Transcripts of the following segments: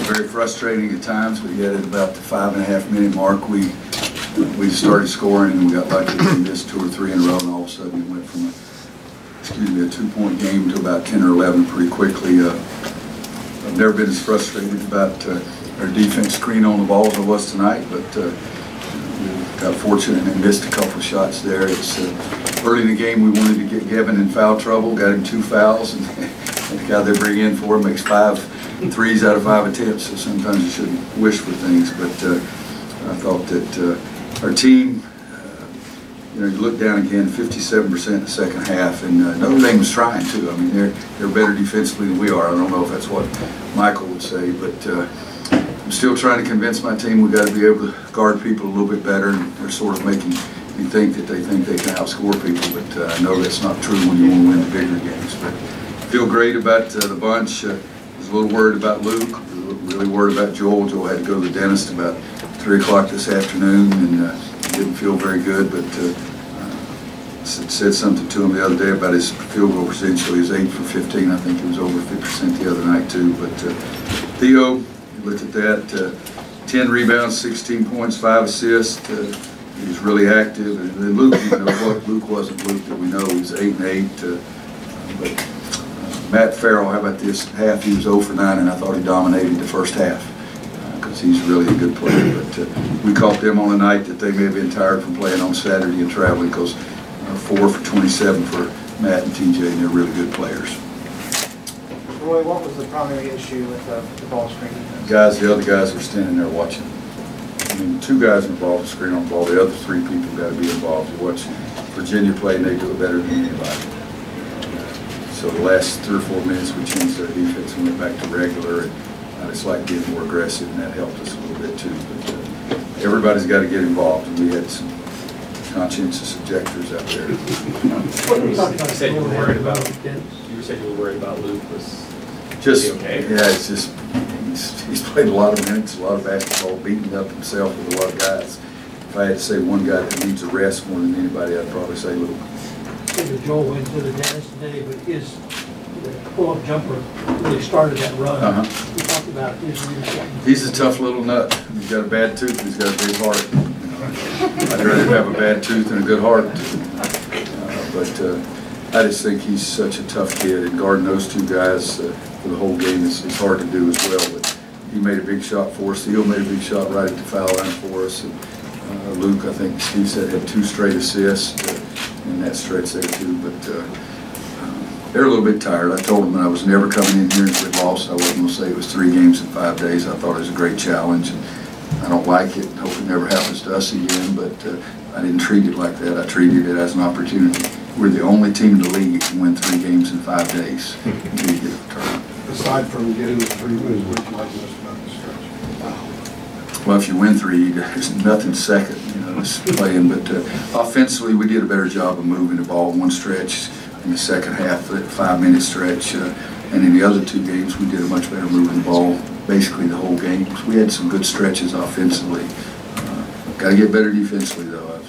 very frustrating at times, but yet at about the 5.5-minute mark, we started scoring, and we got lucky. We missed 2 or 3 in a row, and all of a sudden we went from a 2-point game to about 10 or 11 pretty quickly. I've never been as frustrated about our defense screen on the ball as I was tonight, but we got fortunate and missed a couple of shots there. It's early in the game we wanted to get Gavin in foul trouble, got him 2 fouls, and the guy they bring in for him makes 5 threes out of 5 attempts, so sometimes you shouldn't wish for things, but I thought that our team, you look down again, 57% in the second half, and Notre Dame was trying too. I mean, they're better defensively than we are. I don't know if that's what Michael would say, but I'm still trying to convince my team we've got to be able to guard people a little bit better, and they're sort of making me think that they can outscore people, but I know that's not true when you want to win the bigger games. But I feel great about the bunch. I was a little worried about Luke, really worried about Joel. Joel had to go to the dentist about 3 o'clock this afternoon, and didn't feel very good, but said something to him the other day about his field goal percentage. So he was 8 for 15. I think he was over 50% the other night too. But Theo, you looked at that, 10 rebounds, 16 points, 5 assists. He was really active. And then Luke, Luke wasn't Luke that we know. He was 8 and 8. But Matt Farrell, how about this half? He was 0 for 9, and I thought he dominated the first half. He's really a good player, but we caught them on a night that they may have been tired from playing on Saturday and traveling, because 4 for 27 for Matt and TJ, and they're really good players. Roy, what was the primary issue with the ball screen? The other guys were standing there watching. I mean, 2 guys involved in screen on the ball. The other 3 people got to be involved. You watch Virginia play, and they do it better than anybody. So the last 3 or 4 minutes, we changed our defense and went back to regular. And I just like getting more aggressive, and that helped us a little bit too. But everybody's got to get involved, and we had some conscientious objectors out there. You said you were worried about. You said you were worried about Luke. Was just okay? Yeah, it's just he's played a lot of minutes, a lot of basketball, beating up himself with a lot of guys. If I had to say one guy that needs a rest more than anybody, I'd probably say Luke. Joel went to the dentist today, but his pull-up jumper really started that run. We talked about his leadership. He's a tough little nut. He's got a bad tooth. He's got a big heart. I'd rather have a bad tooth than a good heart. But I just think he's such a tough kid, and guarding those 2 guys for the whole game is hard to do as well. But he made a big shot for us. Theo made a big shot right at the foul line for us. And Luke, I think Steve said, had 2 straight assists in that stretch there too. But they're a little bit tired. I told them I was never coming in here if we lost. I wasn't going to say it was 3 games in 5 days. I thought it was a great challenge, and I don't like it. Hope it never happens to us again, but I didn't treat it like that. I treated it as an opportunity. We're the only team in the league that can win 3 games in 5 days until you get a tournament. Aside from getting the 3 wins, what do you like most about the stretch? Well, if you win 3, there's nothing second, just playing. But offensively, we did a better job of moving the ball in one stretch. In the second half, that 5-minute stretch, and in the other 2 games, we did a much better moving the ball basically the whole game. We had some good stretches offensively. Got to get better defensively, though.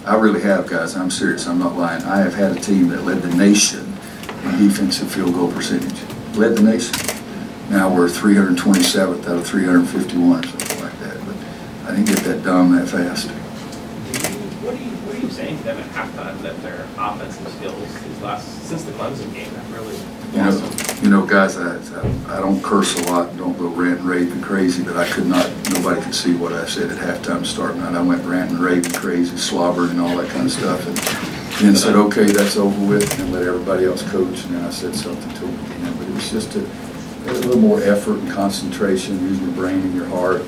I really have, guys. I'm serious. I'm not lying. I have had a team that led the nation in defensive field goal percentage. Led the nation. Now we're 327th out of 351 or something like that. But I didn't get that done that fast. What are you saying to them at halftime that their offensive skills since the Clemson game have really blossomed? Guys, I don't curse a lot, don't go ranting, raving crazy, but nobody could see what I said at halftime starting out. I went ranting, raving crazy, slobbering and all that kind of stuff, and then said, okay, that's over with, and let everybody else coach, and then I said something to them again. But it was just a little more effort and concentration, using your brain and your heart.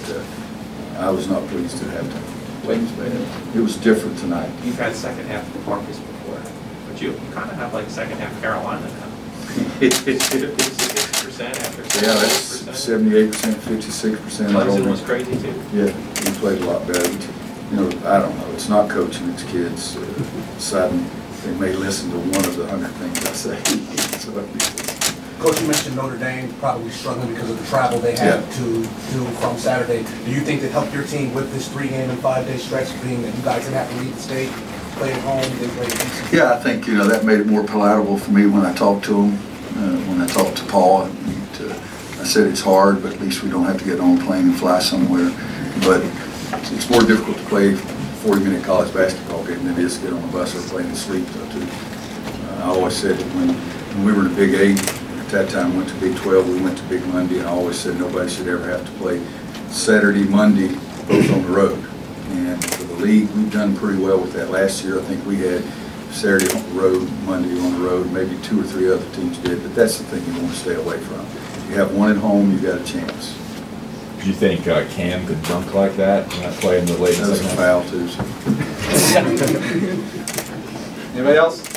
I was not pleased at halftime. It was different tonight. You've had second half Marcus before, but you kind of have like second half Carolina now. It's 50% after 78%. Yeah, that's 78%, 56%. Clemson was crazy too. Yeah, we played a lot better. I don't know. It's not coaching, it's kids. Deciding they may listen to one of the 100 things I say. Coach, you mentioned Notre Dame probably struggling because of the travel they had to do from Saturday. Do you think that helped your team with this 3-game and 5-day stretch, being that you guys didn't have to leave the state, play at home, they played at DC? Yeah, I think that made it more palatable for me when I talked to them, when I talked to Paul. I I said it's hard, but at least we don't have to get on a plane and fly somewhere. But it's more difficult to play 40-minute college basketball game than it is to get on a bus or plane and sleep, though, too. I always said that when we were in the Big 8, at that time went to Big 12, we went to Big Monday, and I always said nobody should ever have to play Saturday, Monday, both on the road. And for the league, we've done pretty well with that. Last year, I think we had Saturday on the road, Monday on the road, maybe 2 or 3 other teams did, but that's the thing you want to stay away from. If you have one at home, you've got a chance. Do you think Cam could dunk like that and not play in the late That was a second foul, too. So. Anybody else?